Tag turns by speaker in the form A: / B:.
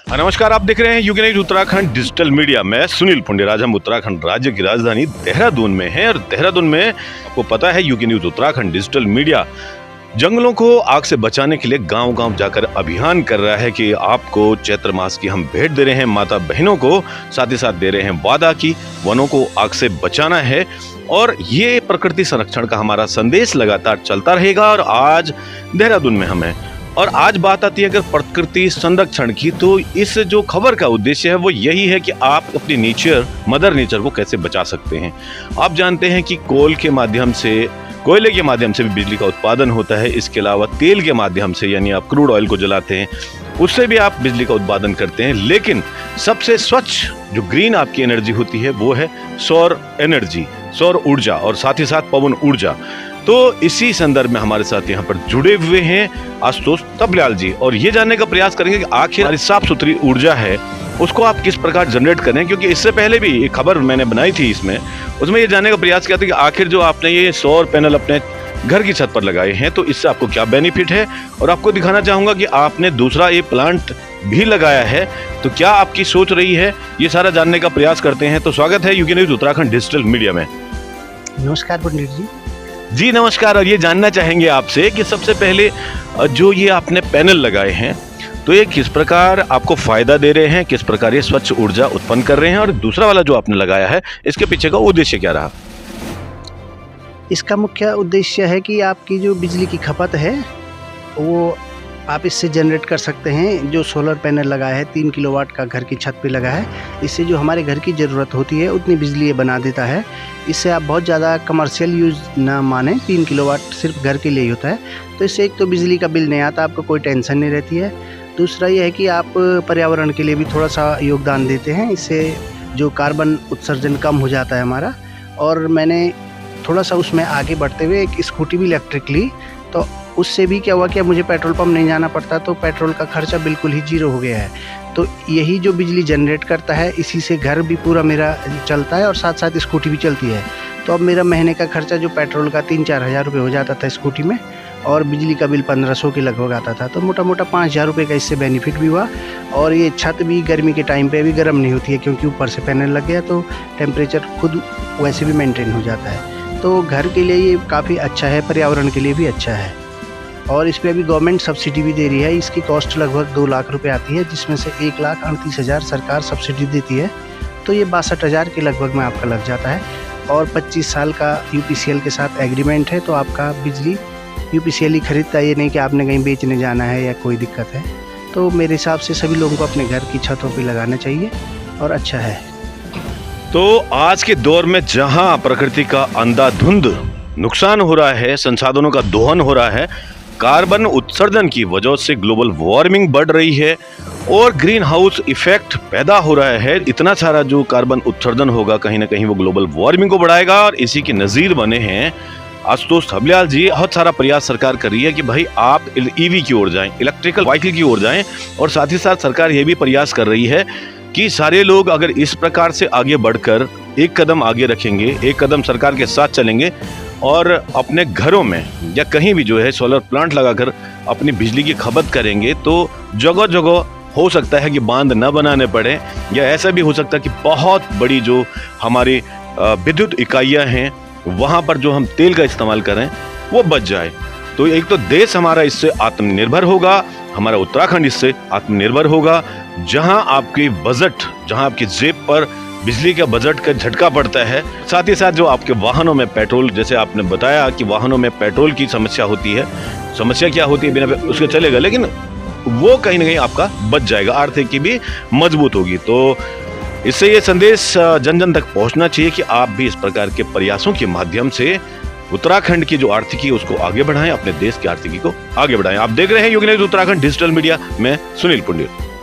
A: नमस्कार, आप देख रहे हैं UK news Uttarakhand digital media. मैं सुनील पुंडेर। आज हम उत्तराखंड राज्य की राजधानी देहरादून में हैं और देहरादून में आपको पता है UK news Uttarakhand digital media जंगलों को आग से बचाने के लिए गांव-गांव जाकर अभियान कर रहा है कि आपको चैत्र मास की हम भेंट दे रहे हैं माता बहनों को, साथ ही साथ दे रहे हैं वादा की वनों को आग से बचाना है। और ये प्रकृति संरक्षण का हमारा संदेश लगातार चलता रहेगा। और आज देहरादून में हम हैं और आज बात आती है अगर प्रकृति संरक्षण की, तो इस जो खबर का उद्देश्य है वो यही है कि आप अपनी नेचर, मदर नेचर को कैसे बचा सकते हैं। आप जानते हैं कि कोयले के माध्यम से भी बिजली का उत्पादन होता है। इसके अलावा तेल के माध्यम से, यानी आप क्रूड ऑयल को जलाते हैं, उससे भी आप बिजली का उत्पादन करते हैं। लेकिन सबसे स्वच्छ जो ग्रीन आपकी एनर्जी होती है वो है सौर एनर्जी, सौर ऊर्जा और साथ ही साथ पवन ऊर्जा। तो इसी संदर्भ में हमारे साथ यहाँ पर जुड़े हुए हैं आशुतोष तबल्याल जी और ये जानने का प्रयास करेंगे कि आखिर हमारी साफ सुथरी ऊर्जा है उसको आप किस प्रकार जनरेट करें। क्योंकि इससे पहले भी एक खबर मैंने बनाई थी उसमें ये जानने का प्रयास किया था कि आखिर जो आपने ये सौर पैनल अपने घर की छत पर लगाए हैं तो इससे आपको क्या बेनिफिट है। और आपको दिखाना चाहूंगा कि आपने दूसरा ये प्लांट भी लगाया है, तो क्या आपकी सोच रही है, ये सारा जानने का प्रयास करते हैं। तो स्वागत है UK news Uttarakhand digital media में।
B: नमस्कार पंडित
A: जी नमस्कार। और ये जानना चाहेंगे आपसे कि सबसे पहले जो ये आपने पैनल लगाए हैं तो ये किस प्रकार आपको फायदा दे रहे हैं, किस प्रकार ये स्वच्छ ऊर्जा उत्पन्न कर रहे हैं, और दूसरा वाला जो आपने लगाया है इसके पीछे का उद्देश्य क्या रहा।
B: इसका मुख्य उद्देश्य है कि आपकी जो बिजली की खपत है वो आप इससे जनरेट कर सकते हैं। जो सोलर पैनल लगा है 3 किलोवाट का घर की छत पे लगा है, इससे जो हमारे घर की ज़रूरत होती है उतनी बिजली ये बना देता है। इससे आप बहुत ज़्यादा कमर्शियल यूज़ ना माने, 3 किलोवाट सिर्फ घर के लिए ही होता है। तो इससे एक तो बिजली का बिल नहीं आता, आपको कोई टेंशन नहीं रहती है। दूसरा ये है कि आप पर्यावरण के लिए भी थोड़ा सा योगदान देते हैं, इससे जो कार्बन उत्सर्जन कम हो जाता है हमारा। और मैंने थोड़ा सा उसमें आगे बढ़ते हुए एक स्कूटी भी इलेक्ट्रिक ली, तो उससे भी क्या हुआ कि मुझे पेट्रोल पंप नहीं जाना पड़ता, तो पेट्रोल का खर्चा बिल्कुल ही जीरो हो गया है। तो यही जो बिजली जनरेट करता है इसी से घर भी पूरा मेरा चलता है और साथ साथ स्कूटी भी चलती है। तो अब मेरा महीने का खर्चा जो पेट्रोल का 3-4 हज़ार रुपये हो जाता था स्कूटी में, और बिजली का बिल 1500 के लगभग आता था, तो मोटा मोटा 5000 रुपये का इससे बेनिफिट भी हुआ। और ये छत भी गर्मी के टाइम पे भी गर्म नहीं होती है क्योंकि ऊपर से पैनल लग गया, तो टेम्परेचर खुद वैसे भी मेंटेन हो जाता है। तो घर के लिए ये काफ़ी अच्छा है, पर्यावरण के लिए भी अच्छा है। और इस पर अभी गवर्नमेंट सब्सिडी भी दे रही है। इसकी कॉस्ट लगभग 2 लाख रुपये आती है, जिसमें से 1,38,000 सरकार सब्सिडी देती है। तो ये 62,000 के लगभग में आपका लग जाता है। और 25 साल का UPCL के साथ एग्रीमेंट है, तो आपका बिजली UPCL ही खरीदता है, ये नहीं कि आपने कहीं बेचने जाना है या कोई दिक्कत है। तो मेरे हिसाब से सभी लोगों को अपने घर की छतों पे लगाना चाहिए और अच्छा है।
A: तो आज के दौर में जहां प्रकृति का अंधाधुंध नुकसान हो रहा है, संसाधनों का दोहन हो रहा है, कार्बन उत्सर्जन की वजह से ग्लोबल वार्मिंग बढ़ रही है और ग्रीन हाउस इफेक्ट पैदा हो रहा है, इतना सारा जो कार्बन उत्सर्जन होगा कहीं ना कहीं वो ग्लोबल वार्मिंग को बढ़ाएगा। और इसी के नज़ीर बने हैं आशुतोष तबल्याल जी। बहुत सारा प्रयास सरकार कर रही है कि भाई आप EV की ओर जाएं, इलेक्ट्रिकल व्हीकल की ओर जाएं, और साथ ही साथ सरकार ये भी प्रयास कर रही है कि सारे लोग अगर इस प्रकार से आगे बढ़कर एक कदम आगे रखेंगे, एक कदम सरकार के साथ चलेंगे और अपने घरों में या कहीं भी जो है सोलर प्लांट लगाकर अपनी बिजली की खपत करेंगे, तो जगह जगह हो सकता है कि बांध न बनाने पड़े, या ऐसा भी हो सकता है कि बहुत बड़ी जो हमारी विद्युत इकाइयाँ हैं वहाँ पर जो हम तेल का इस्तेमाल करें वो बच जाए। तो एक तो देश हमारा इससे आत्मनिर्भर होगा, हमारा उत्तराखंड इससे आत्मनिर्भर होगा। जहाँ आपकी जेब पर बिजली के बजट का झटका पड़ता है, साथ ही साथ जो आपके वाहनों में पेट्रोल, जैसे आपने बताया कि वाहनों में पेट्रोल की समस्या होती है, समस्या क्या होती है, बिना उसके चलेगा, लेकिन वो कहीं ना कहीं आपका बच जाएगा, आर्थिक भी मजबूत होगी। तो इससे ये संदेश जन जन तक पहुंचना चाहिए कि आप भी इस प्रकार के प्रयासों के माध्यम से उत्तराखंड की जो आर्थिकी उसको आगे बढ़ाएं, अपने देश की आर्थिकी को आगे बढ़ाएं। आप देख रहे हैं UK news Uttarakhand digital media में सुनील पुंडेर।